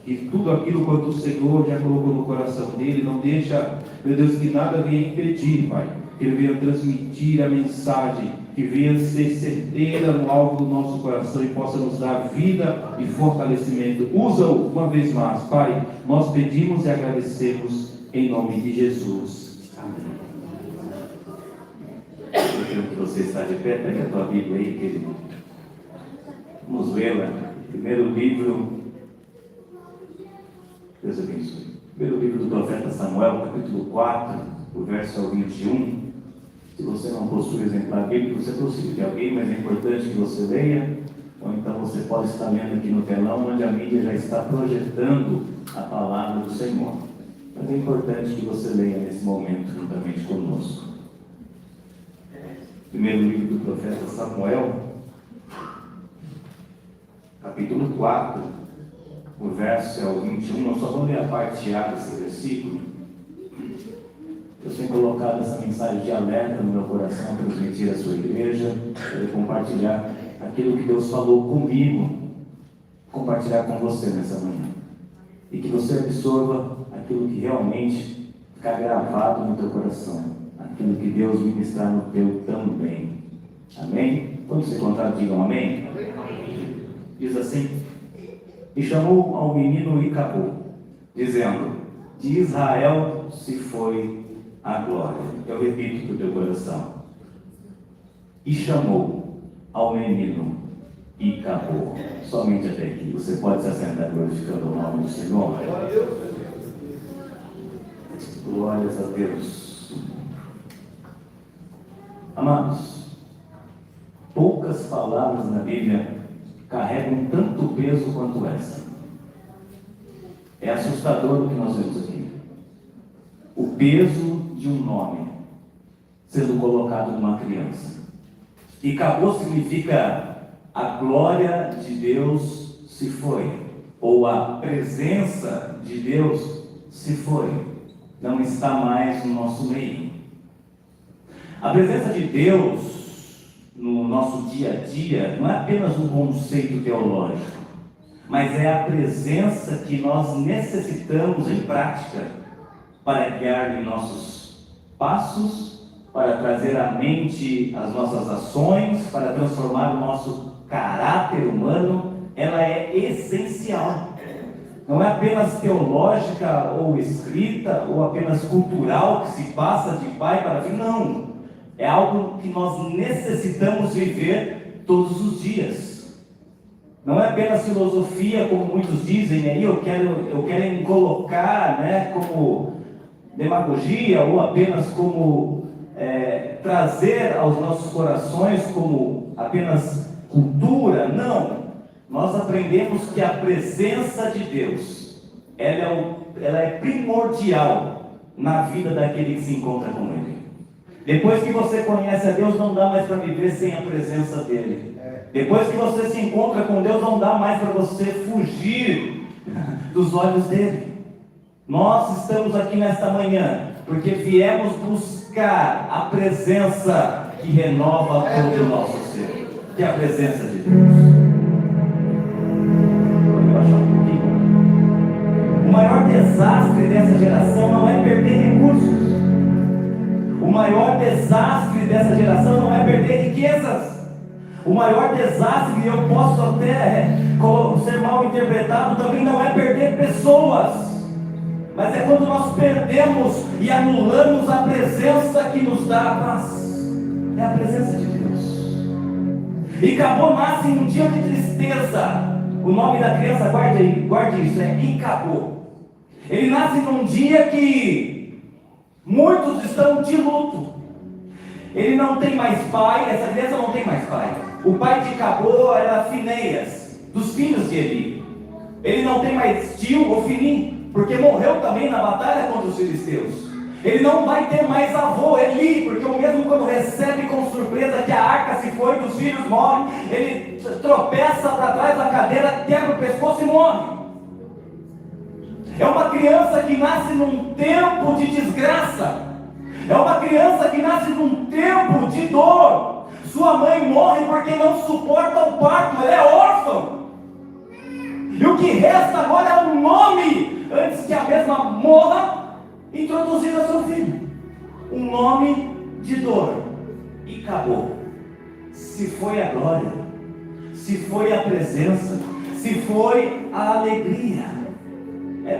que tudo aquilo quanto o Senhor já colocou no coração dele, não deixa, meu Deus, que nada venha impedir, Pai, que ele venha transmitir a mensagem, que venha ser certeira no alvo do nosso coração e possa nos dar vida e fortalecimento. Usa-o uma vez mais, Pai, nós pedimos e agradecemos em nome de Jesus. Amém. Eu quero que você está de pé, pega a tua Bíblia aí, querido. Vamos lê-la. Primeiro livro, Deus abençoe. Primeiro livro do profeta Samuel, capítulo 4, o verso ao 21. Se você não possui exemplar bíblico, você possui de alguém, mas é importante que você leia. Ou então você pode estar lendo aqui no telão, onde a mídia já está projetando a palavra do Senhor. Mas é importante que você leia nesse momento juntamente conosco. Primeiro livro do profeta Samuel, capítulo 4, o verso é o 21. Eu só vou ler a parte A desse versículo. Eu tenho colocado essa mensagem de alerta no meu coração, transmitir à sua igreja, para compartilhar aquilo que Deus falou comigo, compartilhar com você nessa manhã. E que você absorva aquilo que realmente fica gravado no teu coração, aquilo que Deus ministrar no teu também. Amém? Quando você encontrar, digam amém. Diz assim: e chamou ao menino e acabou, dizendo: de Israel se foi a glória. Eu repito para o teu coração: e chamou ao menino e acabou. Somente até aqui. Você pode se assentar glorificando o nome do Senhor. Glórias a Deus. Amados, poucas palavras na Bíblia carregam tanto peso quanto essa. É assustador o que nós vemos aqui. O peso de um nome sendo colocado numa criança. E acabou significa a glória de Deus se foi, ou a presença de Deus se foi, não está mais no nosso meio. A presença de Deus no nosso dia a dia não é apenas um conceito teológico, mas é a presença que nós necessitamos em prática para guiar em nossos passos, para trazer à mente as nossas ações, para transformar o nosso caráter humano. Ela é essencial. Não é apenas teológica ou escrita, ou apenas cultural, que se passa de pai para filho. Não. É algo que nós necessitamos viver todos os dias. Não é apenas filosofia, como muitos dizem aí, eu quero colocar, como demagogia, ou apenas como trazer aos nossos corações como apenas cultura. Não. Nós aprendemos que a presença de Deus, ela é primordial na vida daquele que se encontra com Ele. Depois que você conhece a Deus, não dá mais para viver sem a presença dEle. Depois que você se encontra com Deus, não dá mais para você fugir dos olhos dEle. Nós estamos aqui nesta manhã porque viemos buscar a presença que renova todo o nosso ser, que é a presença de Deus. O maior desastre dessa geração não é perder recursos. O maior desastre dessa geração não é perder riquezas. O maior desastre, e eu posso até ser mal interpretado, também não é perder pessoas, mas é quando nós perdemos e anulamos a presença que nos dá a paz. É a presença de Deus. E Icabô nasce em um dia de tristeza. O nome da criança, guarde isso, é Icabô. Ele nasce num dia que muitos estão de luto. Ele não tem mais pai, essa criança não tem mais pai. O pai de Icabô era Finéias, dos filhos de Eli. Ele não tem mais tio, Ofni, porque morreu também na batalha contra os filisteus. Ele não vai ter mais avô, Eli, porque o mesmo quando recebe com surpresa que a arca se foi, que os filhos morrem, ele tropeça para trás da cadeira, quebra o pescoço e morre. É uma criança que nasce num tempo de desgraça. É uma criança que nasce num tempo de dor. Sua mãe morre porque não suporta o parto, ela é órfã. E o que resta agora é um nome introduzir ao seu filho um nome de dor e acabou. Se foi a glória, se foi a presença, se foi a alegria.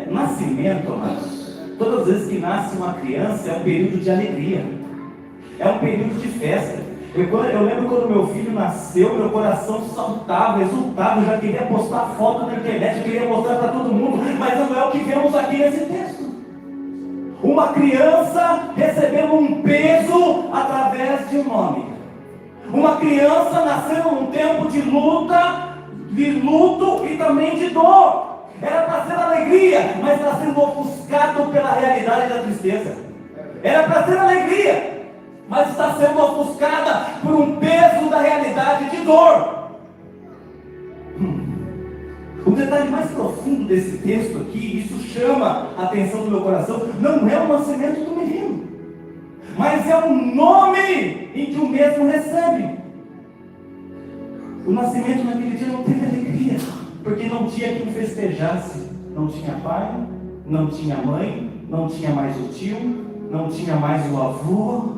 Nascimento, amados, todas as vezes que nasce uma criança é um período de alegria, é um período de festa. Eu lembro quando meu filho nasceu, meu coração saltava, exultava, eu já queria postar foto na internet, eu queria mostrar para todo mundo, mas não é o que vemos aqui nesse texto. Uma criança recebendo um peso através de um nome. Uma criança nascendo num tempo de luta, de luto e também de dor. Era para ser alegria, mas está sendo ofuscado pela realidade da tristeza. Era para ser alegria, mas está sendo ofuscada por um peso da realidade de dor. O detalhe mais profundo desse texto aqui, isso chama a atenção do meu coração, não é o nascimento do menino, mas é o nome em que o mesmo recebe. O nascimento naquele dia não teve alegria, porque não tinha quem festejasse. Não tinha pai, não tinha mãe, não tinha mais o tio, não tinha mais o avô.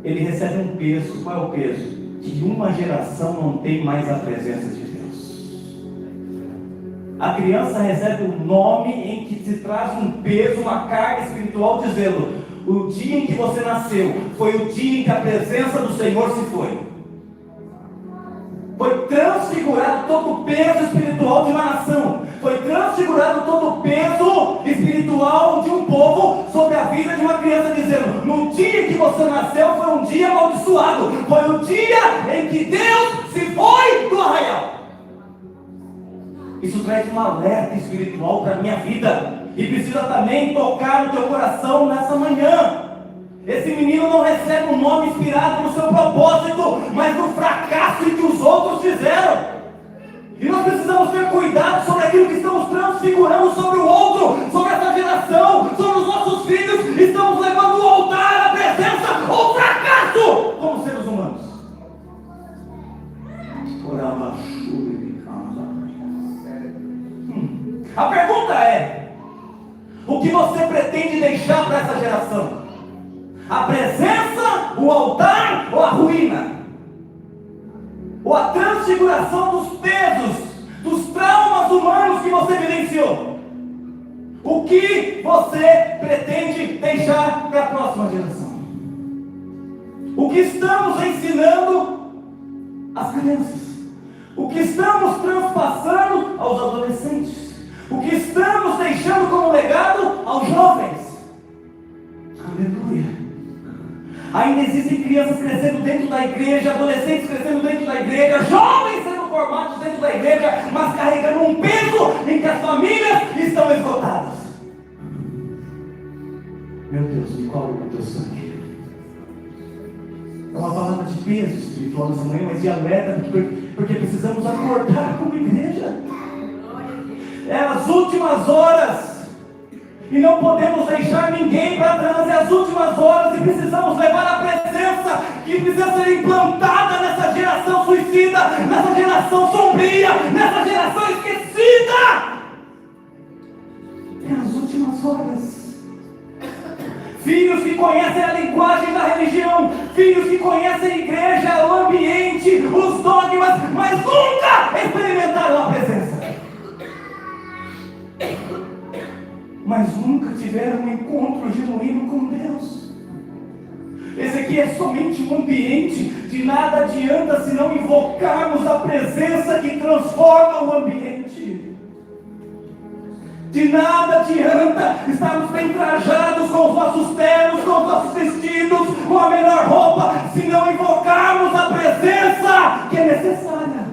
Ele recebe um peso. Qual é o peso? Que uma geração não tem mais a presença de Deus. A criança recebe um nome em que se traz um peso, uma carga espiritual, dizendo: o dia em que você nasceu foi o dia em que a presença do Senhor se foi. Foi transfigurado todo o peso espiritual de uma nação. Foi transfigurado todo o peso espiritual de um povo sobre a vida de uma criança, dizendo: no dia que você nasceu foi um dia amaldiçoado. Foi o dia em que Deus se foi do arraial. Isso traz um alerta espiritual para a minha vida, e precisa também tocar no teu coração nessa manhã. Esse menino não recebe um nome inspirado no seu propósito, mas no fracasso que os outros fizeram. E nós precisamos ter cuidado sobre aquilo que estamos transfigurando sobre o outro, sobre essa geração, sobre os nossos filhos. Estamos levando o altar, a presença ou o fracasso como seres humanos. A pergunta é: o que você pretende deixar para essa geração? A presença, o altar ou a ruína? Ou a transfiguração dos pesos, dos traumas humanos que você vivenciou? O que você pretende deixar para a próxima geração? O que estamos ensinando às crianças? O que estamos transpassando aos adolescentes? O que estamos deixando como legado aos jovens? Aleluia! Ainda existem crianças crescendo dentro da igreja, adolescentes crescendo dentro da igreja, jovens sendo formados dentro da igreja, mas carregando um peso em que as famílias estão esgotadas. Meu Deus, me cobre com teu sangue. É uma palavra de peso espiritual nessa manhã, mas de alerta, porque precisamos acordar como igreja. É as últimas horas. E não podemos deixar ninguém para trás. É as últimas horas e precisamos levar a presença que precisa ser implantada nessa geração suicida, nessa geração sombria, nessa geração esquecida. É as últimas horas. Filhos que conhecem a linguagem da religião, filhos que conhecem a igreja, o ambiente, os dogmas, mas nunca experimentaram a presença. Mas nunca tiveram um encontro genuíno com Deus. Esse aqui é somente um ambiente. De nada adianta se não invocarmos a presença que transforma o ambiente. De nada adianta estarmos bem trajados com os nossos ternos, com os nossos vestidos, com a melhor roupa, se não invocarmos a presença que é necessária.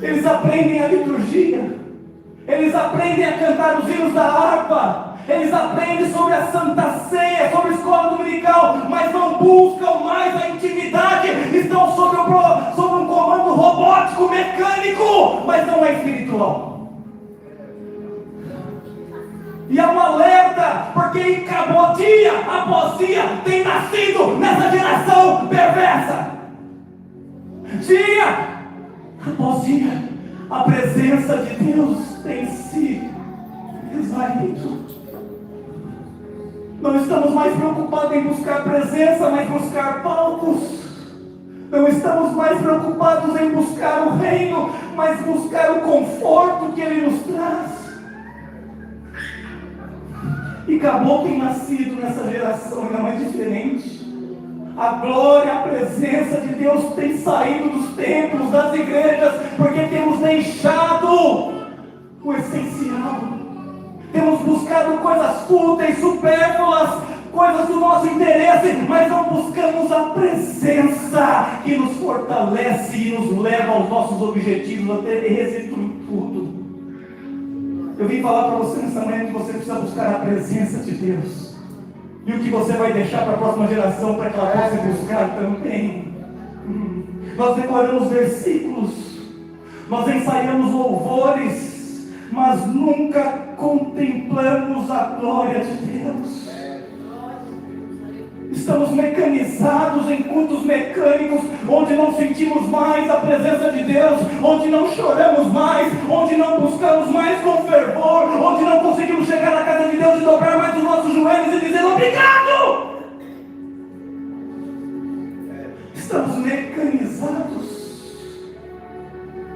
Eles aprendem a liturgia, eles aprendem a cantar os hinos da harpa, eles aprendem sobre a Santa Ceia, sobre a escola dominical, mas não buscam mais a intimidade, estão sobre um comando robótico, mecânico, mas não é espiritual. E há um alerta, porque acabou dia após dia, tem nascido nessa geração perversa. Dia após dia, a presença de Deus tem se desvaído. Não estamos mais preocupados em buscar presença, mas buscar palcos. Não estamos mais preocupados em buscar o reino, mas buscar o conforto que Ele nos traz. E Caboclo tem nascido nessa geração e não é diferente. A glória, a presença de Deus tem saído dos templos, das igrejas, porque temos deixado o essencial. Temos buscado coisas fúteis, supérfluas, coisas do nosso interesse, mas não buscamos a presença que nos fortalece e nos leva aos nossos objetivos, até êxito em tudo. Eu vim falar para você nessa manhã que você precisa buscar a presença de Deus. E o que você vai deixar para a próxima geração para que ela possa buscar também. Nós decoramos versículos, nós ensaiamos louvores, mas nunca contemplamos a glória de Deus. Estamos mecanizados em cultos mecânicos, onde não sentimos mais a presença de Deus, onde não choramos mais, onde não buscamos mais com fervor, onde não conseguimos chegar na casa de Deus e dobrar mais os nossos joelhos e dizer obrigado. Estamos mecanizados.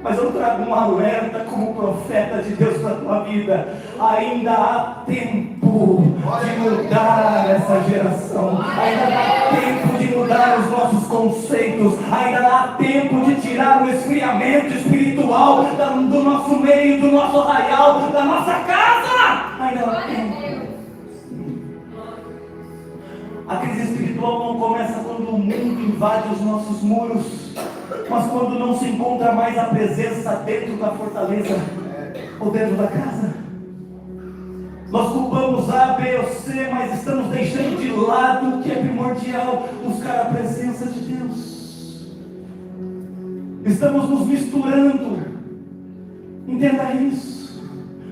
Mas eu trago um alerta como profeta de Deus para a tua vida. Ainda há tempo de mudar essa geração. Ainda dá tempo de mudar os nossos conceitos. Ainda dá tempo de tirar o esfriamento espiritual do nosso meio, do nosso arraial, da nossa casa. Ainda dá tempo. A crise espiritual não começa quando o mundo invade os nossos muros, mas quando não se encontra mais a presença dentro da fortaleza ou dentro da casa. Nós culpamos A, B ou C, mas estamos deixando de lado o que é primordial: buscar a presença de Deus. Estamos nos misturando. Entenda isso.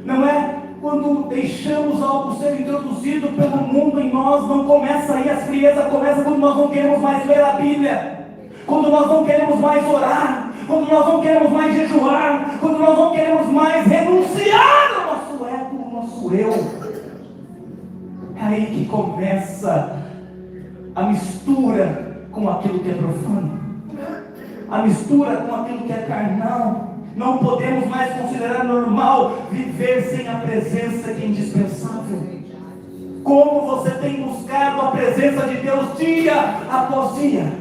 Não é quando deixamos algo ser introduzido pelo mundo em nós, não começa aí a frieza, começa quando nós não queremos mais ler a Bíblia, quando nós não queremos mais orar, quando nós não queremos mais jejuar, quando nós não queremos mais renunciar ao nosso ego, ao nosso eu. É aí que começa a mistura com aquilo que é profano, a mistura com aquilo que é carnal. Não podemos mais considerar normal viver sem a presença que é indispensável. Como você tem buscado a presença de Deus dia após dia?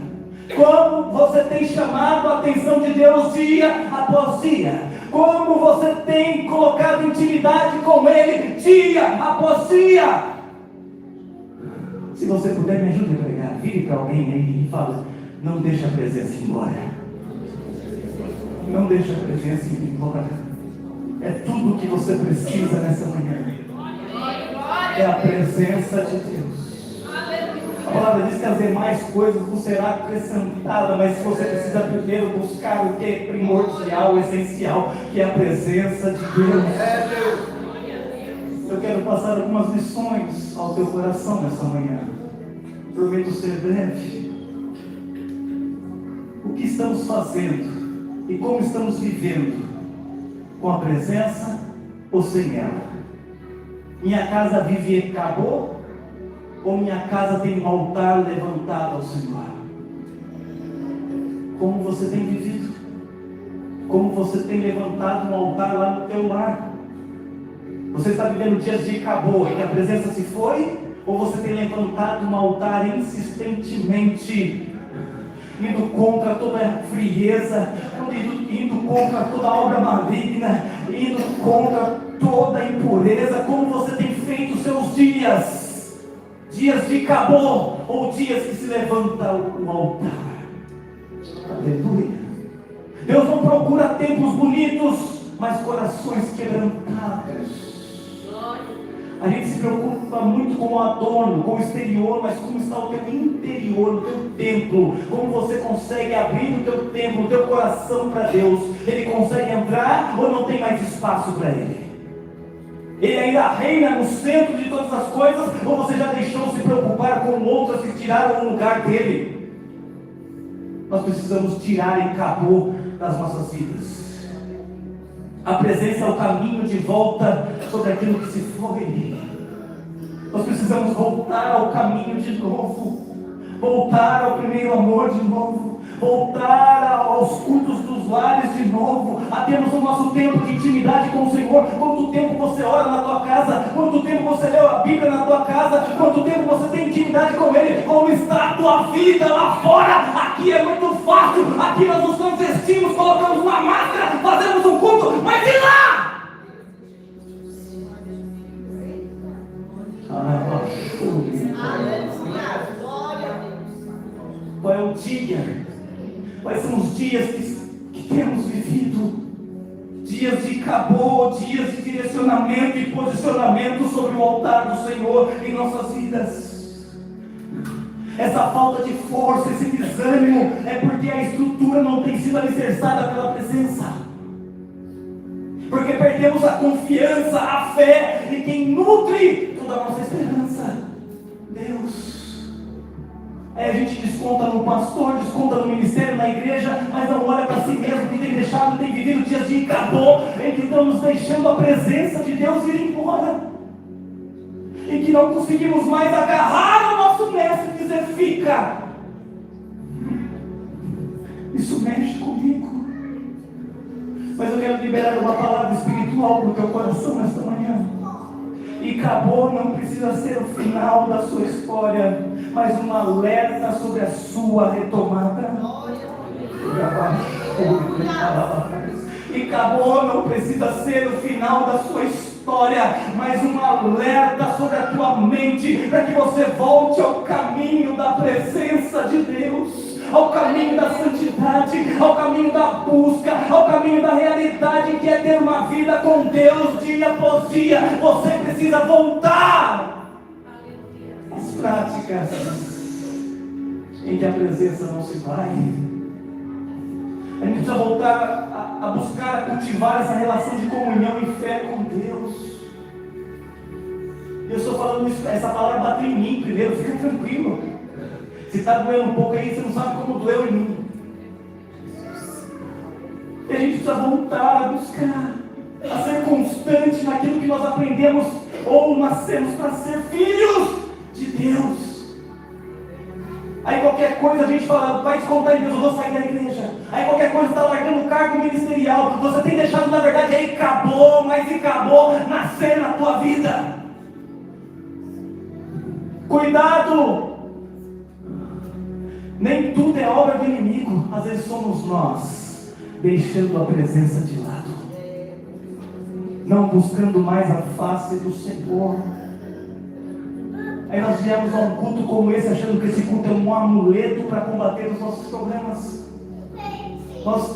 Como você tem chamado a atenção de Deus dia após dia? Como você tem colocado intimidade com Ele dia após dia? Se você puder, me ajude a pregar. Vire para alguém aí e fale: não deixe a presença ir embora. Não deixe a presença ir embora. É tudo o que você precisa nessa manhã. É a presença de Deus. A palavra diz que as demais coisas não serão acrescentadas, mas você precisa primeiro buscar o que é primordial, essencial, que é a presença de Deus. Eu quero passar algumas lições ao teu coração nessa manhã. Prometo ser breve. O que estamos fazendo e como estamos vivendo, com a presença ou sem ela? Minha casa vive e acabou, ou minha casa tem um altar levantado ao Senhor? Como você tem vivido? Como você tem levantado um altar lá no teu lar? Você está vivendo dias de acabou e que a presença se foi? Ou você tem levantado um altar insistentemente, indo contra toda a frieza, indo contra toda a obra maligna, indo contra toda a impureza? Como você tem feito os seus dias? Dias de acabou ou dias que se levanta o altar? Aleluia. Deus não procura templos bonitos, mas corações quebrantados. A gente se preocupa muito com o adorno, com o exterior, mas como está o teu interior, o teu templo? Como você consegue abrir o teu templo, o teu coração para Deus? Ele consegue entrar ou não tem mais espaço para Ele? Ele ainda reina no centro de todas as coisas, ou você já deixou se preocupar com outras que tiraram o lugar dele? Nós precisamos tirar e acabou das nossas vidas. A presença é o caminho de volta sobre aquilo que se foi. Nós precisamos voltar ao caminho de novo, voltar ao primeiro amor de novo, voltar aos cultos dos lares de novo, a termos o nosso tempo de intimidade com o Senhor. Quanto tempo você ora na tua casa? Quanto tempo você lê a Bíblia na tua casa? Quanto tempo você tem intimidade com Ele? Como está a tua vida lá fora? Aqui é muito fácil, aqui nós nos transvestimos, colocamos uma máscara, fazemos um culto, mas e lá? Qual é o dia? Quais são os dias que temos vivido? Dias de acabou, dias de direcionamento e posicionamento sobre o altar do Senhor em nossas vidas. Essa falta de força, esse desânimo, é porque a estrutura não tem sido alicerçada pela presença. Porque perdemos a confiança, a fé em quem nutre toda a nossa esperança. Deus. Aí a gente desconta no pastor, desconta no ministério, na igreja, mas não olha para si mesmo, que tem deixado, tem vivido dias de acabou, em que estamos deixando a presença de Deus ir embora. E que não conseguimos mais agarrar o nosso mestre e dizer, fica. Isso mexe comigo. Mas eu quero liberar uma palavra espiritual para o teu coração nesta manhã. E acabou não precisa ser o final da sua história, mas um alerta sobre a sua retomada. E acabou não precisa ser o final da sua história, mas um alerta sobre a tua mente, para que você volte ao caminho da presença de Deus, ao caminho da santidade, ao caminho da busca, ao caminho da realidade que é ter uma vida com Deus dia após dia. Você precisa voltar às práticas em que a presença não se vai. A gente precisa voltar a buscar, a cultivar essa relação de comunhão e fé com Deus. Eu estou falando isso, essa palavra bateu em mim primeiro, fica tranquilo. Se está doendo um pouco aí, você não sabe como doeu em mim. E a gente precisa voltar a buscar, a ser constante naquilo que nós aprendemos ou nascemos para ser filhos de Deus. Aí qualquer coisa a gente fala, vai descontar em Deus, eu vou sair da igreja. Aí qualquer coisa está largando o cargo ministerial. Você tem deixado, na verdade, aí acabou, mas acabou nascer na tua vida. Cuidado! Nem tudo é obra do inimigo. Às vezes somos nós, deixando a presença de lado, não buscando mais a face do Senhor. Aí nós viemos a um culto como esse, achando que esse culto é um amuleto para combater os nossos problemas. Nós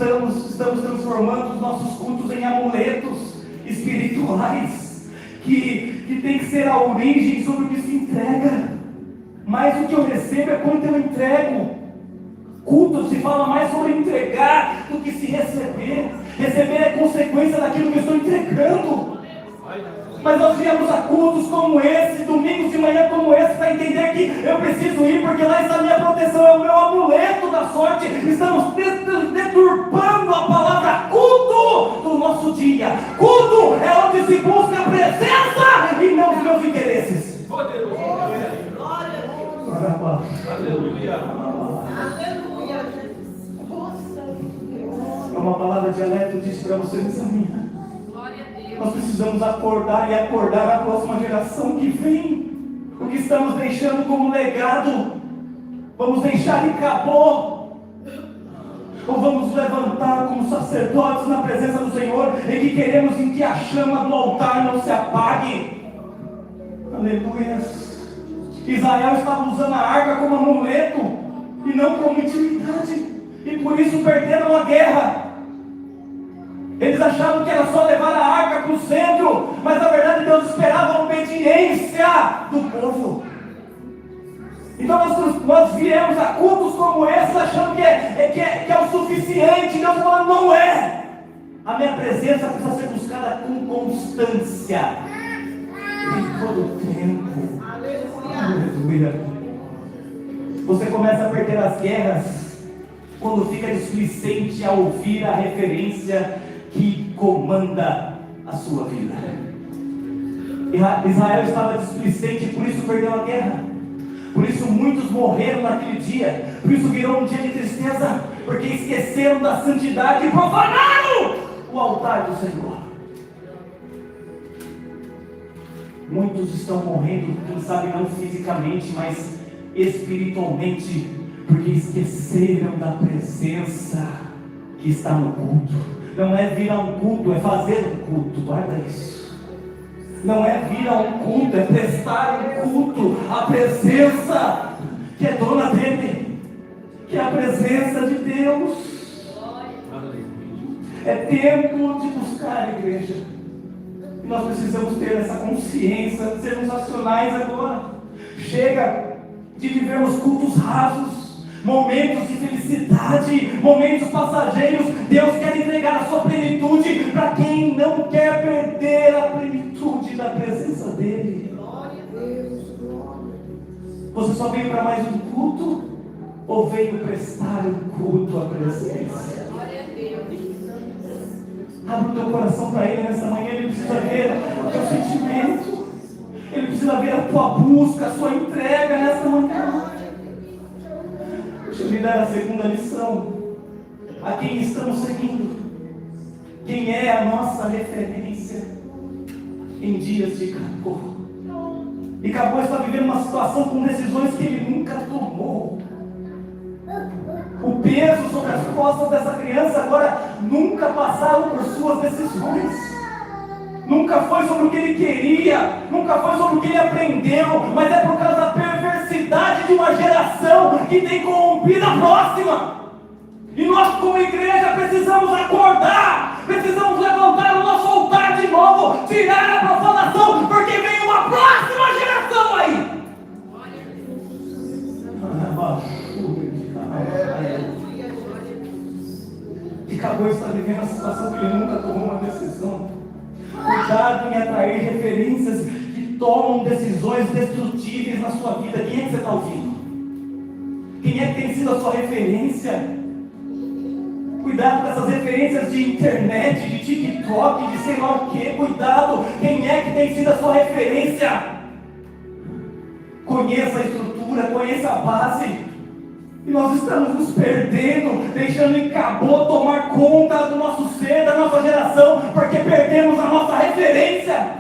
estamos transformando os nossos cultos em amuletos espirituais, que tem que ser a origem sobre o que se entrega. Mais o que eu recebo é quanto eu entrego. Culto se fala mais sobre entregar do que se receber. Receber é consequência daquilo que eu estou entregando. Mas nós viemos a cultos como esse, domingos de manhã como esse, para entender que eu preciso ir, porque lá está a minha proteção, é o meu amuleto da sorte. Estamos deturpando a palavra culto do nosso dia. Culto é onde se busca a presença e não os meus interesses. Aleluia. É uma palavra de alerta, eu disse para vocês nessa manhã. Nós precisamos acordar e acordar a próxima geração que vem. O que estamos deixando como legado, vamos deixar e acabou. Ou vamos levantar como sacerdotes na presença do Senhor e que queremos em que a chama do altar não se apague. Aleluia. Israel estava usando a arca como amuleto e não como intimidade, e por isso perderam a guerra. Eles achavam que era só levar a arca para o centro, mas na verdade Deus esperava a obediência do povo. Então nós viemos a cultos como esse achando que é o suficiente. Deus falando, não é. A minha presença precisa ser buscada com constância em todo o tempo. Aleluia. Você começa a perder as guerras quando fica displicente a ouvir a referência que comanda a sua vida. Israel estava displicente e por isso perdeu a guerra. Por isso muitos morreram naquele dia. Por isso virou um dia de tristeza, porque esqueceram da santidade e profanaram o altar do Senhor. Muitos estão morrendo, quem sabe não fisicamente, mas espiritualmente, porque esqueceram da presença que está no culto. Não é vir a um culto, é fazer um culto. Guarda isso. Não é vir a um culto, é prestar um culto à presença que é dona dele, que é a presença de Deus. É tempo de buscar a igreja. E nós precisamos ter essa consciência, de sermos racionais agora. Chega de vivermos cultos rasos, momentos de felicidade, momentos passageiros. Deus quer entregar a sua plenitude para quem não quer perder a plenitude da presença dele. Você só veio para mais um culto? Ou veio prestar um culto à presença? Abre o teu coração para Ele nessa manhã. Ele precisa ver o teu sentimento. Ele precisa ver a tua busca, a sua entrega nessa manhã. Deixa eu lhe dar a segunda lição. A quem estamos seguindo? Quem é a nossa referência em dias de Cacô? E Cacô está vivendo uma situação com decisões que ele nunca tomou. O peso sobre as costas dessa criança agora nunca passaram por suas decisões. Nunca foi sobre o que ele queria, nunca foi sobre o que ele aprendeu, mas é por causa da perversidade de uma geração que tem corrompido a próxima. E nós, como igreja, precisamos acordar, precisamos levantar o nosso altar de novo, tirar a profanação, porque vem uma próxima geração aí. E Cacô está vivendo a situação que ele nunca tomou uma decisão. Cuidado em atrair referências que tomam decisões destrutíveis na sua vida. Quem é que você está ouvindo? Quem é que tem sido a sua referência? Cuidado com essas referências de internet, de TikTok, de sei lá o que. Cuidado, quem é que tem sido a sua referência? Conheça a estrutura, conheça a base. E nós estamos nos perdendo, deixando o Cacô tomar conta do nosso ser, da nossa geração, porque perdemos a nossa referência.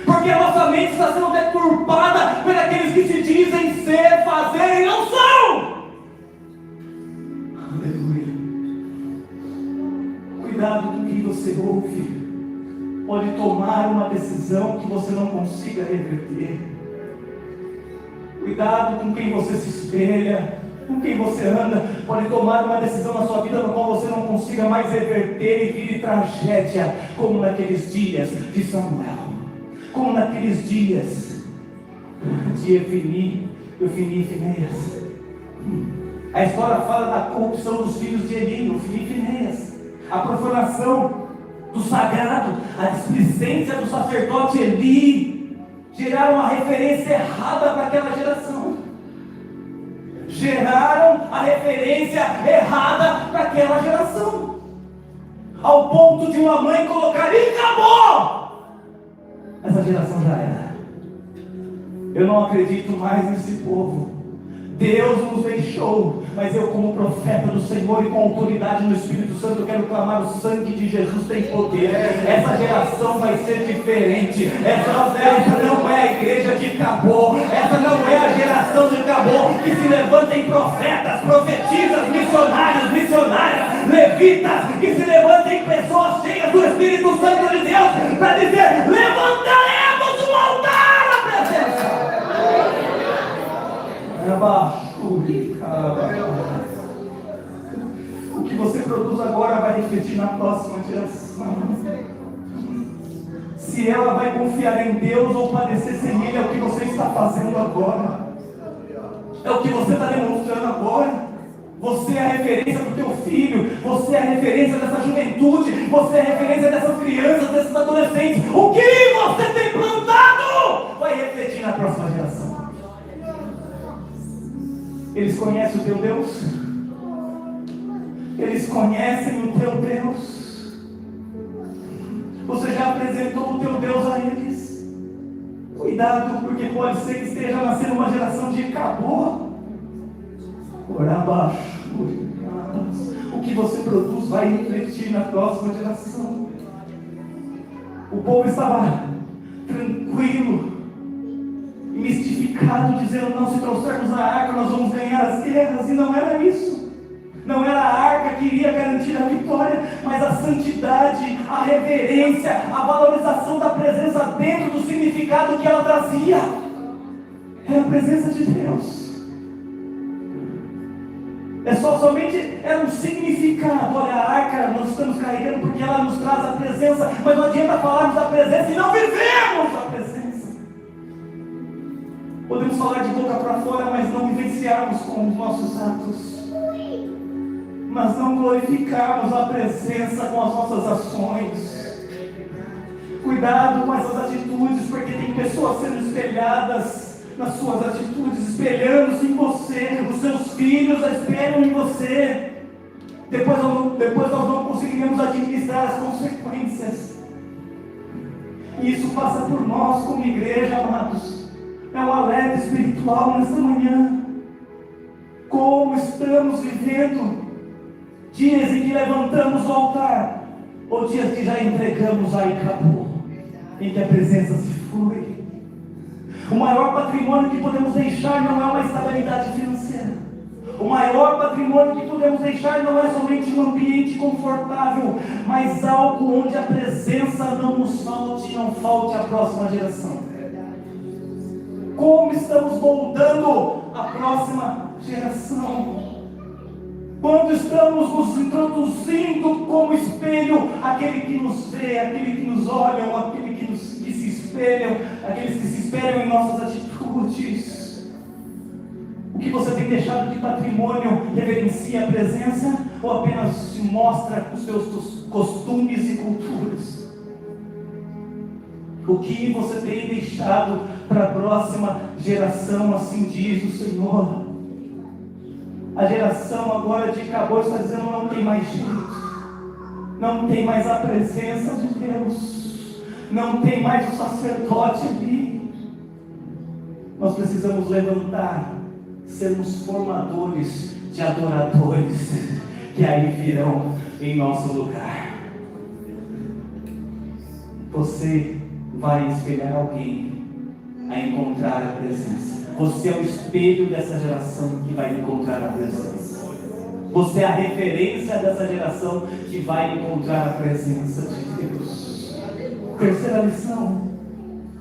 Porque a nossa mente está sendo deturpada por aqueles que se dizem ser, fazer e não são. Aleluia. Cuidado com o que você ouve. Pode tomar uma decisão que você não consiga reverter. Cuidado com quem você se espelha, com quem você anda. Pode tomar uma decisão na sua vida na qual você não consiga mais reverter e vire tragédia, como naqueles dias de Samuel, como naqueles dias de Ofni e Finéias. A história fala da corrupção dos filhos de Eli, Ofni e Finéias, a profanação do sagrado, a displicência do sacerdote Eli. Geraram uma referência errada para aquela geração. Geraram a referência errada para aquela geração. Ao ponto de uma mãe colocar e acabou. Essa geração já era. Eu não acredito mais nesse povo. Deus nos deixou, mas eu, como profeta do Senhor e com autoridade no Espírito Santo, quero clamar: o sangue de Jesus tem poder. Essa geração vai ser diferente. Essa não é a igreja que acabou. Essa não é a geração que acabou, que se levantem profetas, profetisas, missionários, missionárias, levitas, que se levantem pessoas cheias do Espírito Santo de Deus para dizer: levantaremos um altar à presença. O que você produz agora vai refletir na próxima geração. Se ela vai confiar em Deus ou padecer sem Ele, é o que você está fazendo agora. É o que você está demonstrando agora. Você é a referência do teu filho. Você é a referência dessa juventude. Você é a referência dessas crianças, desses adolescentes. O que você tem plantado vai refletir na próxima geração. Eles conhecem o teu Deus? Eles conhecem o teu Deus? apresentou o teu Deus a eles. Cuidado, porque pode ser que esteja nascendo uma geração de acabou. Orar abaixo. O que você produz vai refletir na próxima geração. O povo estava tranquilo, mistificado, dizendo: não, se trouxermos a arca, nós vamos ganhar as guerras. E não era isso. Não era a arca que iria garantir a vitória, mas a santidade, a reverência, a valorização da presença dentro do significado que ela trazia. Era a presença de Deus. Somente era um significado. Olha, a arca nós estamos carregando porque ela nos traz a presença, mas não adianta falarmos da presença e não vivemos a presença. Podemos falar de boca para fora, mas não vivenciarmos com os nossos atos. Mas não glorificarmos a presença com as nossas ações. Cuidado com essas atitudes, porque tem pessoas sendo espelhadas nas suas atitudes, espelhando-se em você. Os seus filhos espelham em você. Depois nós não conseguiremos administrar as consequências. E isso passa por nós como igreja, amados. É um alerta espiritual nesta manhã. Como estamos vivendo? Dias em que levantamos o altar, ou dias que já entregamos aí acabou, em que a presença se foi. O maior patrimônio que podemos deixar não é uma estabilidade financeira. O maior patrimônio que podemos deixar não é somente um ambiente confortável, mas algo onde a presença não nos falte, não falte à próxima geração. Como estamos moldando a próxima geração? Quando estamos nos introduzindo como espelho, aquele que nos vê, aquele que nos olha, aquele que se espelham, aqueles que se espelham em nossas atitudes. O que você tem deixado de patrimônio reverencia a presença ou apenas se mostra os seus costumes e culturas? O que você tem deixado para a próxima geração, assim diz o Senhor? A geração agora de acabou está dizendo: não tem mais jeito, não tem mais a presença de Deus, não tem mais o sacerdote ali. Nós precisamos levantar, sermos formadores de adoradores, que aí virão em nosso lugar. Você vai espelhar alguém a encontrar a presença. Você é o espelho dessa geração que vai encontrar a presença. Você é a referência dessa geração que vai encontrar a presença de Deus. Terceira lição: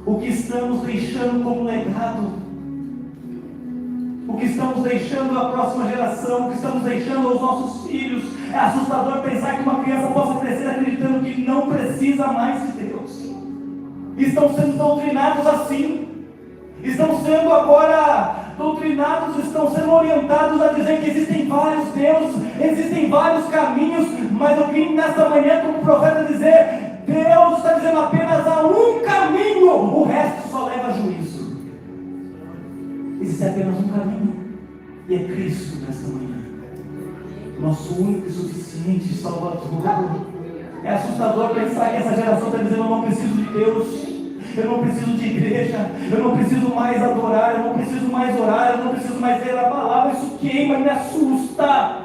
o que estamos deixando como legado? O que estamos deixando à próxima geração? O que estamos deixando aos nossos filhos? É assustador pensar que uma criança possa crescer acreditando que não precisa mais de Deus. Estão sendo doutrinados assim. Estão sendo agora doutrinados, estão sendo orientados a dizer que existem vários deuses, existem vários caminhos, mas eu vim nesta manhã como profeta dizer: Deus está dizendo apenas há um caminho, o resto só leva a juízo. Existe apenas um caminho, e é Cristo nesta manhã, nosso único e suficiente Salvador. É assustador pensar que essa geração está dizendo: eu não preciso de Deus, eu não preciso de igreja, eu não preciso mais adorar, eu não preciso mais orar, eu não preciso mais ler a palavra. Isso queima e me assusta,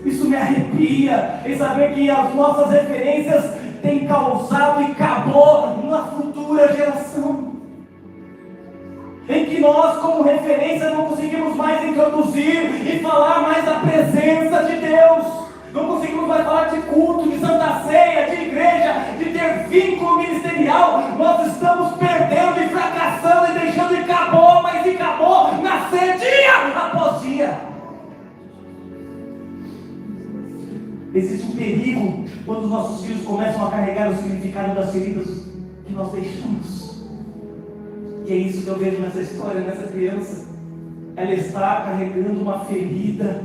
isso me arrepia, em saber que as nossas referências têm causado e acabou na futura geração, em que nós como referência não conseguimos mais introduzir e falar mais da presença de Deus. Não conseguimos mais falar de culto, de santa ceia, de igreja, de ter vínculo ministerial. Nós estamos perdendo e fracassando e deixando e acabou, mas acabou nascer dia após dia. Existe um perigo quando os nossos filhos começam a carregar o significado das feridas que nós deixamos. E é isso que eu vejo nessa história, nessa criança. Ela está carregando uma ferida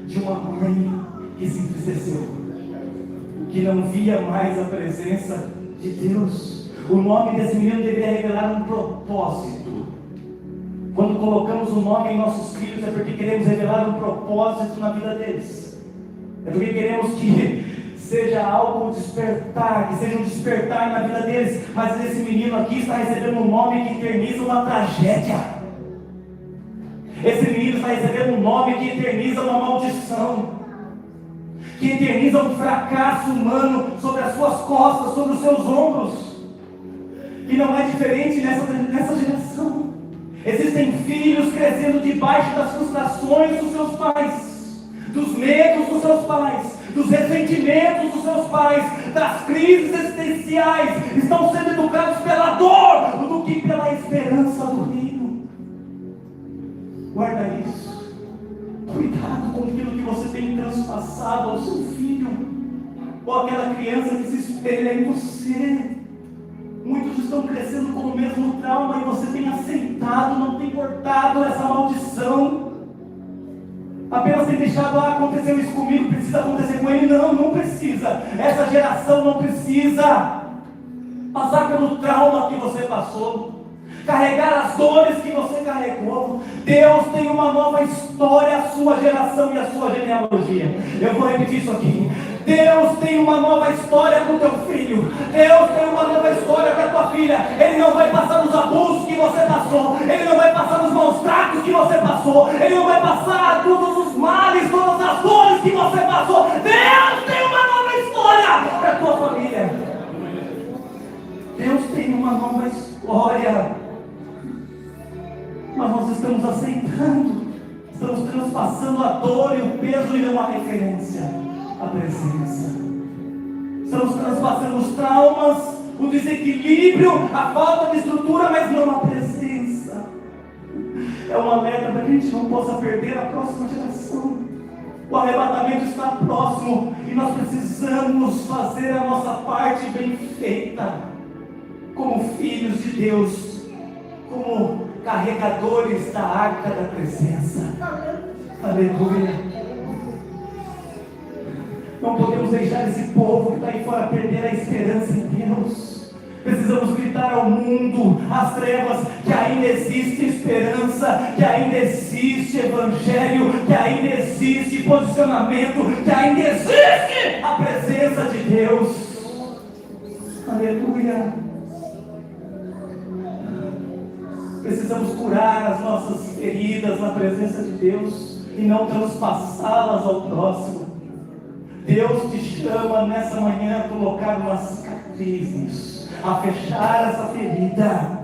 de uma mãe que se entristeceu, que não via mais a presença de Deus. O nome desse menino deveria revelar um propósito. Quando colocamos o nome em nossos filhos, é porque queremos revelar um propósito na vida deles. É porque queremos que seja algo despertar, que seja um despertar na vida deles. Mas esse menino aqui está recebendo um nome que eterniza uma tragédia. Esse menino está recebendo um nome que eterniza uma maldição, que eterniza um fracasso humano sobre as suas costas, sobre os seus ombros. E não é diferente nessa geração. Existem filhos crescendo debaixo das frustrações dos seus pais, dos medos dos seus pais, dos ressentimentos dos seus pais, das crises existenciais. Estão sendo educados pela dor do que pela esperança do reino. Guarda isso. Cuidado com aquilo que você tem transpassado ao seu filho, ou aquela criança que se espelha em você. Muitos estão crescendo com o mesmo trauma e você tem aceitado, não tem cortado essa maldição. Apenas tem deixado, aconteceu isso comigo, precisa acontecer com ele. Não precisa. Essa geração não precisa passar pelo trauma que você passou, carregar as dores que você carregou. Deus tem uma nova história, a sua geração e a sua genealogia. Eu vou repetir isso aqui. Deus tem uma nova história com o teu filho. Deus tem uma nova história com a tua filha. Ele não vai passar os abusos que você passou. Ele não vai passar os maus tratos que você passou. Ele não vai passar todos os males, todas as dores que você passou. Deus tem uma nova história para a tua família. Deus tem uma nova história. Mas nós estamos aceitando, estamos transpassando a dor e o peso e não a referência. A presença. Estamos transpassando os traumas, o desequilíbrio, a falta de estrutura, mas não a presença. É um alerta para que a gente não possa perder a próxima geração. O arrebatamento está próximo e nós precisamos fazer a nossa parte bem feita, como filhos de Deus, como carregadores da arca da presença. Aleluia. Não podemos deixar esse povo que está aí fora perder a esperança em Deus. Precisamos gritar ao mundo, às trevas, que ainda existe esperança, que ainda existe evangelho, que ainda existe posicionamento, que ainda existe a presença de Deus. Aleluia. Precisamos curar as nossas feridas na presença de Deus e não transpassá-las ao próximo. Deus te chama nessa manhã a colocar uma cicatriz nisso, a fechar essa ferida.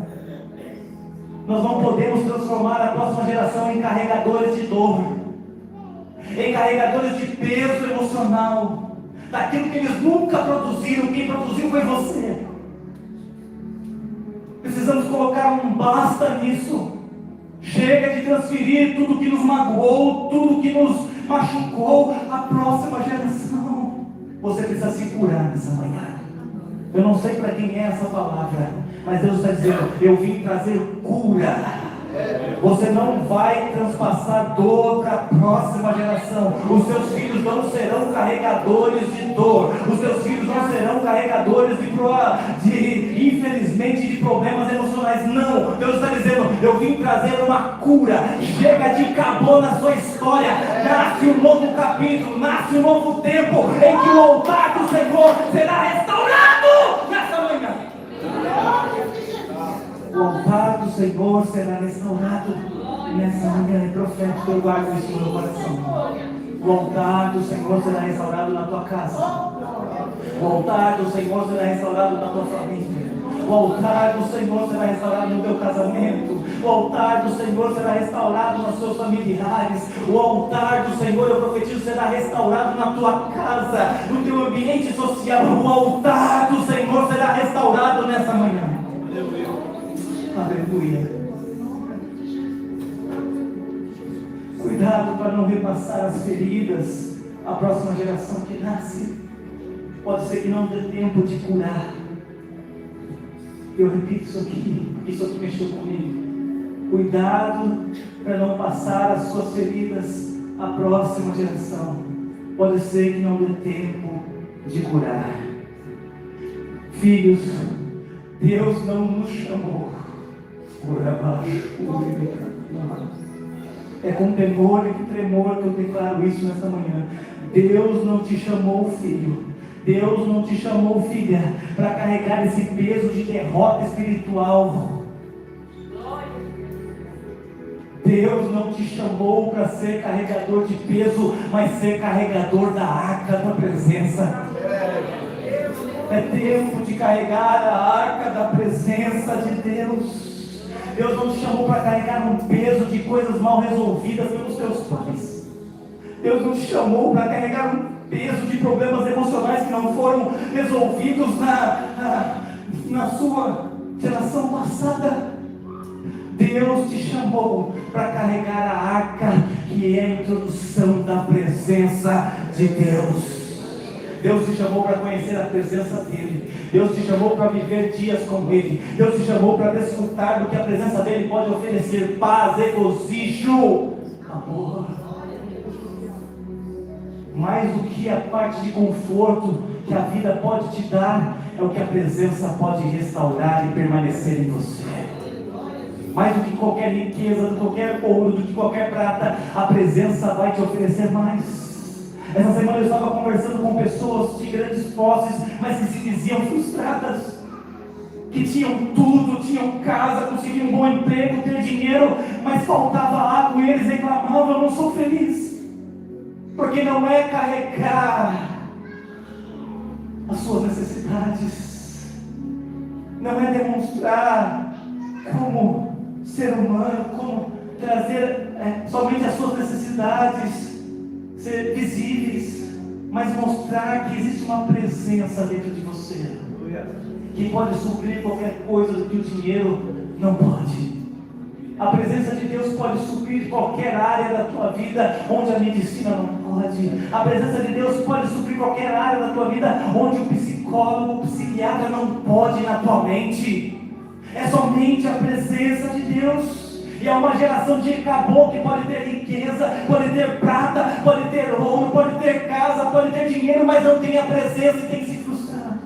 Nós não podemos transformar a próxima geração em carregadores de dor, em carregadores de peso emocional, daquilo que eles nunca produziram. Quem produziu foi você. Precisamos colocar um basta nisso. Chega de transferir tudo que nos magoou, tudo que nos machucou à próxima geração. Você precisa se curar nessa manhã. Eu não sei para quem é essa palavra, mas Deus está dizendo: eu vim trazer cura. Você não vai transpassar dor para a próxima geração. Os seus filhos não serão carregadores de dor. Os seus filhos não serão carregadores infelizmente, de problemas emocionais. Não, Deus está dizendo: eu vim trazer uma cura. Chega de acabou na sua história. Nasce um novo capítulo, nasce um novo tempo em que o altar do Senhor será restaurado nessa manhã. O altar do Senhor será restaurado nessa manhã. É profético, eu guardo isso no meu coração. O altar do Senhor será restaurado na tua casa. O altar do Senhor será restaurado na tua família. O altar do Senhor será restaurado no teu casamento. O altar do Senhor será restaurado nos seus familiares. O altar do Senhor, eu profetizo, será restaurado na tua casa, no teu ambiente social. O altar do Senhor será restaurado nessa manhã. Aleluia. Cuidado para não repassar as feridas à próxima geração que nasce. Pode ser que não dê tempo de curar. Eu repito isso aqui mexeu comigo. Cuidado para não passar as suas feridas à próxima geração. Pode ser que não dê tempo de curar. Filhos, Deus não nos chamou. É com temor e tremor que eu declaro isso nesta manhã. Deus não te chamou, filho, Deus não te chamou, filha, para carregar esse peso de derrota espiritual. Deus não te chamou para ser carregador de peso, mas ser carregador da arca da presença. É tempo de carregar a arca da presença de Deus. Deus não te chamou para carregar um peso de coisas mal resolvidas pelos teus pais. Deus não te chamou para carregar um peso de problemas emocionais que não foram resolvidos na sua geração passada. Deus te chamou para carregar a arca, que é a introdução da presença de Deus. Deus te chamou para conhecer a presença dEle. Deus te chamou para viver dias com Ele. Deus te chamou para desfrutar do que a presença dEle pode oferecer: paz, regozijo, amor. Mais do que a parte de conforto que a vida pode te dar, é o que a presença pode restaurar e permanecer em você. Mais do que qualquer riqueza, do que qualquer ouro, do que qualquer prata, a presença vai te oferecer mais. Essa semana eu estava conversando com pessoas de grandes posses, mas que se diziam frustradas, que tinham tudo, tinham casa, conseguiam um bom emprego, ter dinheiro, mas faltava água e eles reclamavam: eu não sou feliz. Porque não é carregar as suas necessidades, não é demonstrar como ser humano, como trazer somente as suas necessidades ser visíveis, mas mostrar que existe uma presença dentro de você, que pode suprir qualquer coisa do que o dinheiro não pode. A presença de Deus pode suprir qualquer área da tua vida onde a medicina não pode. A presença de Deus pode suprir qualquer área da tua vida onde o psicólogo, o psiquiatra não pode na tua mente. É somente a presença de Deus. E é uma geração de caboclo que pode ter riqueza, pode ter prata, pode ter ouro, pode ter casa, pode ter dinheiro, mas não tem a presença e tem se frustrado.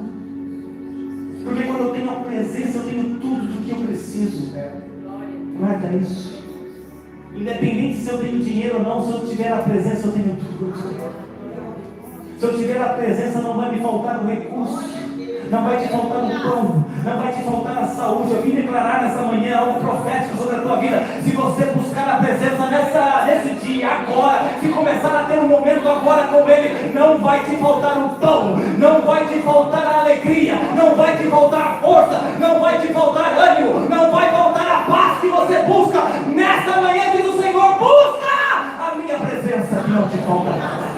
Porque quando eu tenho a presença, eu tenho tudo do que eu preciso. Guarda isso. Independente se eu tenho dinheiro ou não, se eu tiver a presença, eu tenho tudo. Se eu tiver a presença, não vai me faltar o recurso, não vai te faltar o pão, não vai te faltar a saúde. Eu vim declarar nessa manhã algo profético sobre a tua vida. Se você buscar a presença nesse dia, agora, se começar a ter um momento agora com Ele, não vai te faltar o pão, não vai te faltar a alegria, não vai te faltar a força, não vai te faltar ânimo, não vai faltar a paz que você busca. Nessa manhã diz o Senhor: busca a minha presença, que não te falta nada.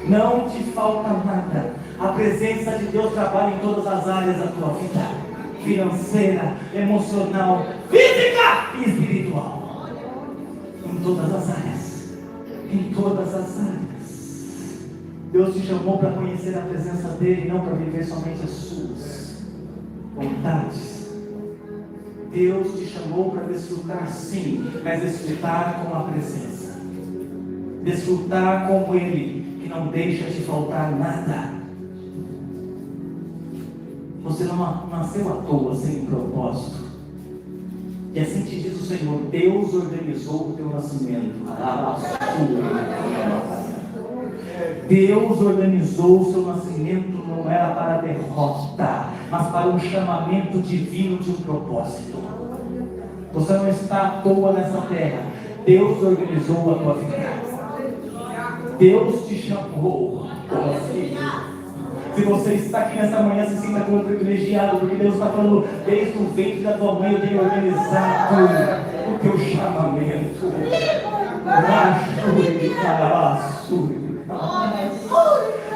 Não te falta nada. A presença de Deus trabalha em todas as áreas da tua vida: financeira, emocional, física e espiritual. Em todas as áreas. Em todas as áreas. Deus te chamou para conhecer a presença dEle, não para viver somente as suas vontades. Deus te chamou para desfrutar, sim, mas desfrutar com a presença. Desfrutar com Ele, que não deixa te faltar nada. Você não nasceu à toa, sem propósito. E assim te diz o Senhor: Deus organizou o teu nascimento. Deus organizou o seu nascimento, não era para a derrota, mas para um chamamento divino de um propósito. Você não está à toa nessa terra. Deus organizou a tua vida. Deus te chamou como filho. Se você está aqui nessa manhã, se sinta como privilegiado, porque Deus está falando: desde o ventre da tua mãe eu tenho organizado o teu chamamento.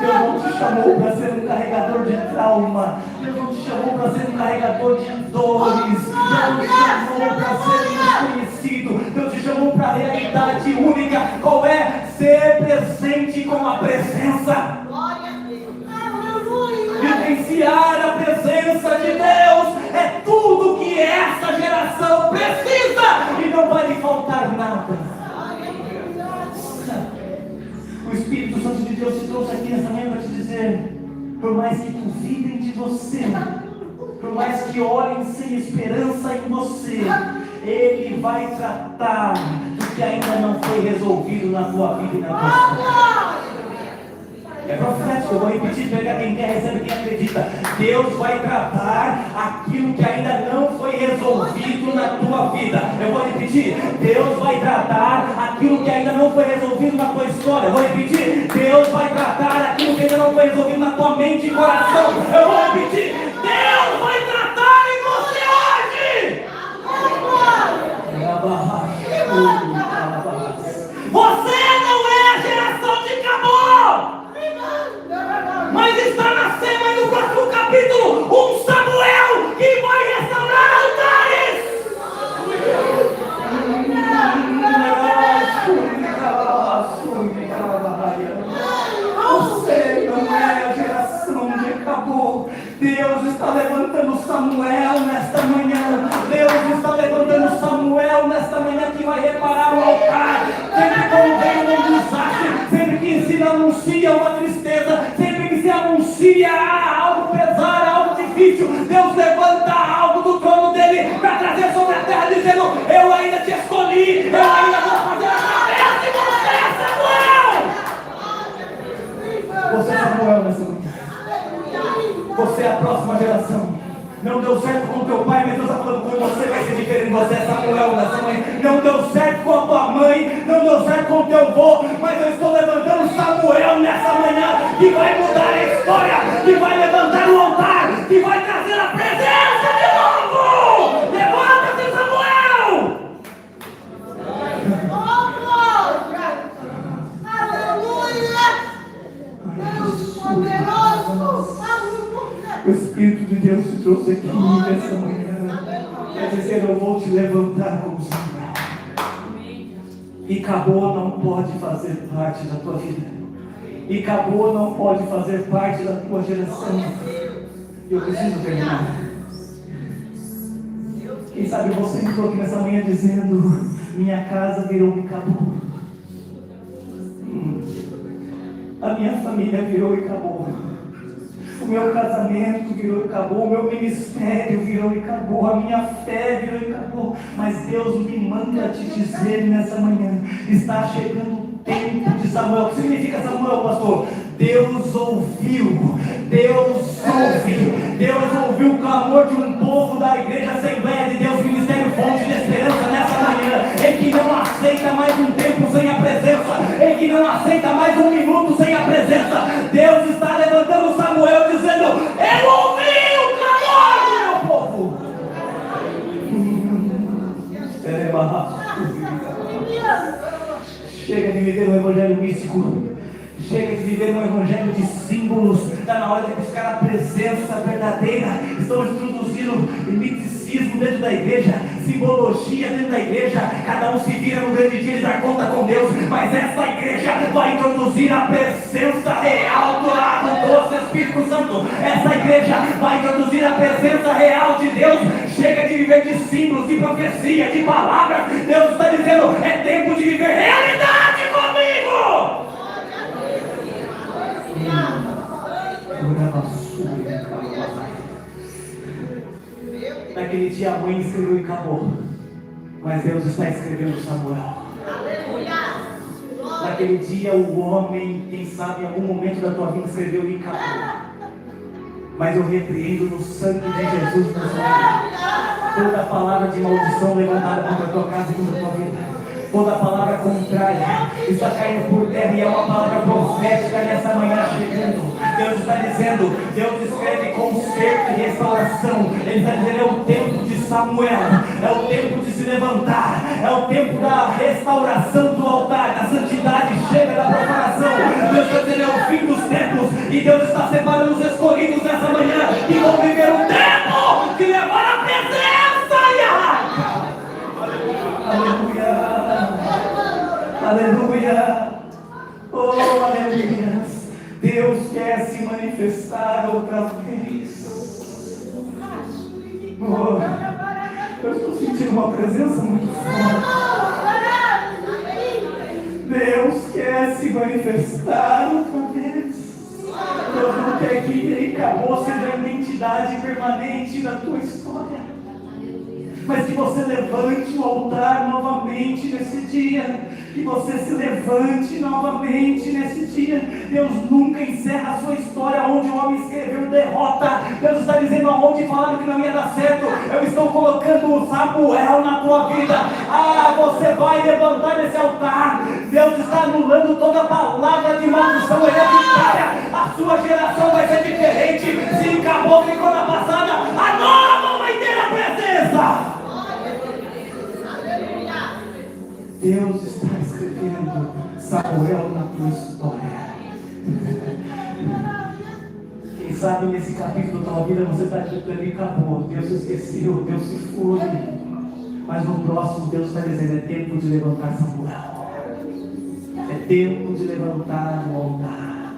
Deus não te chamou para ser um carregador de trauma. Deus não te chamou para ser um carregador de dores. Deus não te chamou para ser desconhecido. Deus te chamou para a realidade única. Qual é? Ser presente com a presença. Vivenciar a presença de Deus é tudo que essa geração precisa, e não vai lhe faltar nada. O Espírito Santo de Deus te trouxe aqui nessa manhã para te dizer: por mais que duvidem de você, por mais que olhem sem esperança em você, Ele vai tratar do que ainda não foi resolvido na tua vida e na tua história. É profético, eu vou repetir, pega quem quer, recebe quem acredita. Deus vai tratar aquilo que ainda não foi resolvido na tua vida. Eu vou repetir, Deus vai tratar aquilo que ainda não foi resolvido na tua história. Eu vou repetir, Deus vai tratar aquilo que ainda não foi resolvido na tua mente e coração. Eu vou repetir, Deus vai tratar em você hoje. Você não é a geração de Cabô, mas está nascendo aí no próximo capítulo um Samuel que vai restaurar altares. Você não é a geração de Cabô. Deus está levantando Samuel nesta manhã. Deus está levantando Samuel nesta manhã que vai reparar o altar. Sempre quando vem um desastre, sempre que se anuncia uma tristeza, sempre que se anuncia algo pesado, algo difícil, Deus levanta algo do trono dele para trazer sobre a terra, dizendo: eu ainda te escolhi, eu ainda vou fazer a cabeça de você, Samuel. Você é Samuel nessa manhã. Você é a próxima geração. Não deu certo com o teu pai, mas Deus está falando com você, vai ser diferente. Você é Samuel nessa manhã. Não deu certo com a tua mãe, não deu certo com o teu avô, mas eu estou levantando Samuel nessa manhã, que vai mudar a história, que vai levantar o altar, que vai trazer a presença de novo. Levanta-te, Samuel! O Espírito de Deus te trouxe aqui nessa manhã para dizer: eu vou te levantar como Samuel. E Cabô não pode fazer parte da tua vida. E Cabô não pode fazer parte da tua geração. Eu preciso terminar. Quem sabe você entrou aqui nessa manhã dizendo: minha casa virou um Cabô. A minha família virou e acabou. O meu casamento virou e acabou. O meu ministério virou e acabou. A minha fé virou e acabou. Mas Deus me manda te dizer nessa manhã: está chegando o tempo de Samuel. O que significa Samuel, pastor? Deus ouviu. Deus ouviu. Deus ouviu o clamor de um povo da igreja Assembleia de Deus, Ministério Fonte de Esperança nessa manhã. Ele que não aceita mais um tempo sem a presença. Ele que não aceita mais um minuto sem a presença. Deus está levantando Samuel dizendo: eu ouvi o clamor do meu povo. Chega de viver um evangelho místico. Chega de viver um evangelho de símbolos. Está na hora de buscar a presença verdadeira. Estamos introduzindo miticismo dentro da igreja, simbologia dentro da igreja. Cada um se vira no grande dia e dar conta com Deus. Mas essa igreja vai introduzir a presença real do lado do Espírito Santo. Essa igreja vai introduzir a presença real de Deus. Chega de viver de símbolos, de profecia, de palavras. Deus está dizendo: é tempo de viver realidade comigo. Naquele dia a mãe escreveu e acabou, mas Deus está escrevendo Samuel. Naquele dia o homem, quem sabe em algum momento da tua vida, escreveu e acabou, mas eu repreendo no sangue de Jesus toda palavra de maldição levantada contra a tua casa e contra a tua vida. Toda palavra contrária está caindo por terra, e é uma palavra profética nessa manhã chegando. Deus está dizendo, Deus escreve conserto e restauração. Ele está dizendo: é o tempo de Samuel, é o tempo de se levantar, é o tempo da restauração do altar, da santidade. Chega da profanação. Deus está dizendo: é o fim dos tempos, e Deus está separando os escolhidos nessa manhã que vão viver um tempo de levar a presença e a arca. Aleluia. Aleluia. Oh, aleluia. Deus quer se manifestar outra vez. Oh, eu estou sentindo uma presença muito forte. Deus quer se manifestar outra vez. Deus não quer que acabou seja a identidade permanente da tua história. mas que você levante o altar novamente nesse dia, que você se levante novamente nesse dia. Deus nunca encerra a sua história onde o homem escreveu derrota. Deus está dizendo aonde falaram que não ia dar certo, eu estou colocando o Samuel na tua vida. Você vai levantar nesse altar. Deus está anulando toda palavra de maldição hereditária. A sua geração vai ser diferente. Se acabou, ficou na passada, a nova vai ter a presença. Deus está escrevendo Samuel na tua história. Quem sabe nesse capítulo da tua vida você está dizendo: acabou, Deus esqueceu, Deus se foi. Mas no próximo Deus está dizendo: é tempo de levantar Samuel. É tempo de levantar o altar.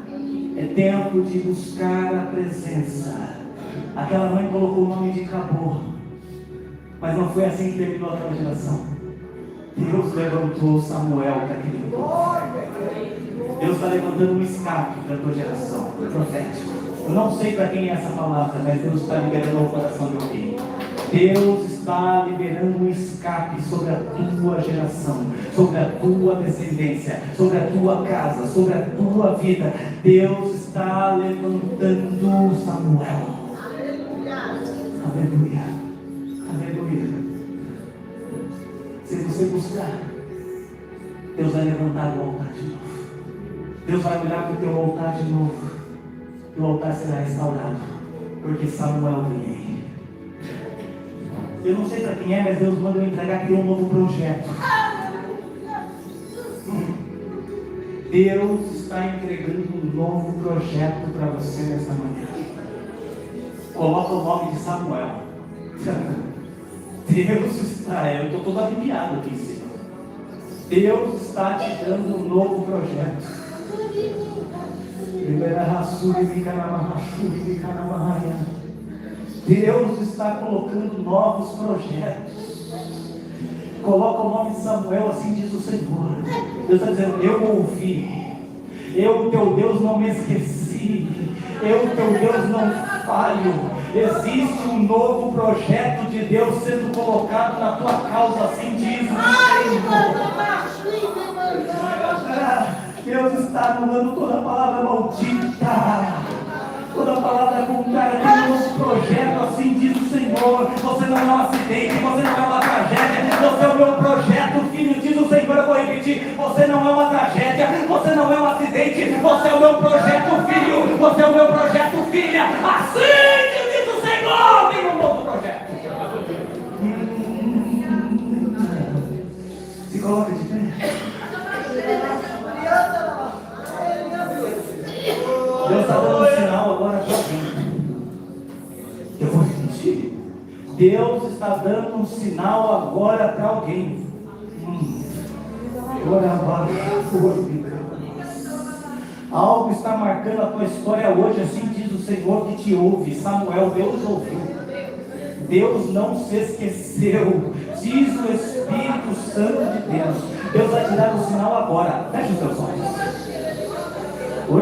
É tempo de buscar a presença. Aquela mãe colocou o nome de acabou, mas não foi assim que terminou aquela geração. Deus levantou Samuel daquele povo. Deus está levantando um escape para a tua geração, profético. Eu não sei para quem é essa palavra, mas Deus está liberando o coração de alguém. Deus está liberando um escape sobre a tua geração, sobre a tua descendência, sobre a tua casa, sobre a tua vida. Deus está levantando Samuel. Aleluia. Aleluia. Se você buscar, Deus vai levantar o altar de novo. Deus vai olhar para o teu altar de novo. E o altar será restaurado, porque Samuel vem. Eu não sei para quem é, mas Deus manda eu entregar aqui um novo projeto. Deus está entregando um novo projeto para você nesta manhã. Coloca o nome de Samuel. Deus está, eu estou todo arrepiado aqui em cima. Deus está te dando um novo projeto. Deus está colocando novos projetos. Coloca o nome de Samuel, assim diz o Senhor. Deus está dizendo: eu ouvi, eu, teu Deus, não me esqueci, eu, teu Deus, não falho. Existe um novo projeto de Deus sendo colocado na tua causa, assim diz o Senhor. Deus está anulando toda palavra maldita, toda palavra contrária de um novo projeto, assim diz o Senhor. Você não é um acidente, você não é uma tragédia, você é o meu projeto, filho, diz o Senhor. Eu vou repetir: você não é uma tragédia, você não é um acidente, você é o meu projeto, filho, você é o meu projeto, filha. Assim diz o Senhor, tem um novo projeto. Se coloca de pé. Deus está dando um sinal agora para alguém. Eu vou repetir. Deus está dando um sinal agora para alguém. Algo está marcando a tua história hoje, assim diz o Senhor que te ouve. Samuel, Deus ouviu. Deus não se esqueceu. Diz o Espírito Santo de Deus. Deus vai te dar um sinal agora. Feche os teus olhos. Deus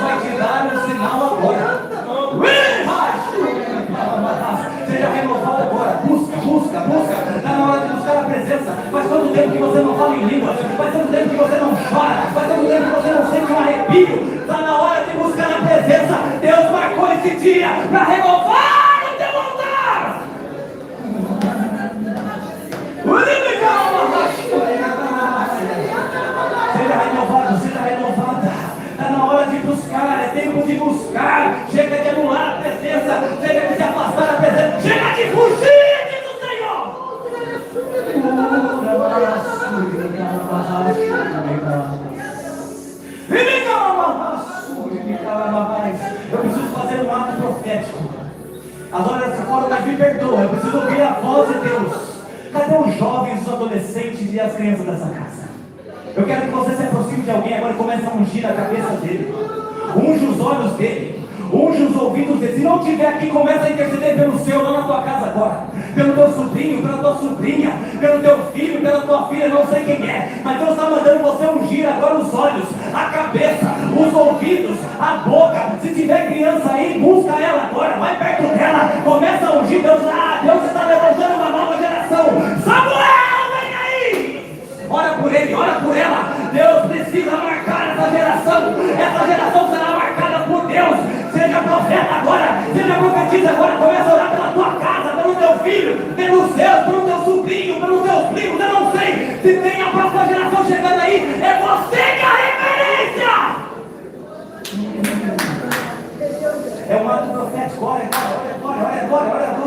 vai te dar um sinal agora. Seja renovado agora. Busca. Está na hora de buscar a presença. Faz tanto tempo que você não fala em línguas. Faz tanto tempo que você não chora. Faz tanto tempo que você não sente um arrepio. Está na hora de buscar a presença. Deus marcou esse dia para renovar o teu altar. Seja renovada. Está na hora de buscar, é tempo de buscar. Chega de anular a presença, chega de se afastar da presença, chega de fugir, diz o Senhor. Eu preciso fazer um ato profético. As horas foram, mas me perdoa. Eu preciso ouvir a voz de Deus. Cadê os jovens, os adolescentes e as crianças dessa casa? Eu quero que você se aproxime de alguém agora e comece a ungir a cabeça dele. Unge os olhos dele. Unge os ouvidos dele. Se não tiver aqui, começa a interceder pelo seu, não na tua casa agora. Pelo teu sobrinho, pela tua sobrinha, pelo teu filho, pela tua filha, não sei quem é. Mas Deus está mandando você ungir agora os olhos. a cabeça, os ouvidos, a boca. Se tiver criança aí, busca ela agora, vai perto dela, começa a ungir. Deus está levantando uma nova geração. Samuel, vem aí! Ora por ele, ora por ela. Deus precisa marcar essa geração será marcada por Deus. Seja profeta agora, seja profetisa agora, começa a orar pela tua casa, pelo teu filho, pelos seus, pelo teu sobrinho, pelos teus primos. Eu não sei se tem a próxima geração chegando aí, é você que é a referência. É um ato profético. Olha agora.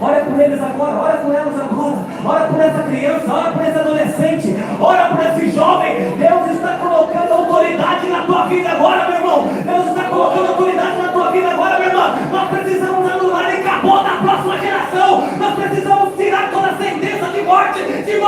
Ora por eles agora, ora por elas agora, ora por essa criança, ora por esse adolescente, ora por esse jovem. Deus está colocando autoridade na tua vida agora, meu irmão. Deus está colocando autoridade na tua vida agora, meu irmão. Nós precisamos anular e acabou da próxima geração. Nós precisamos tirar toda a sentença de morte,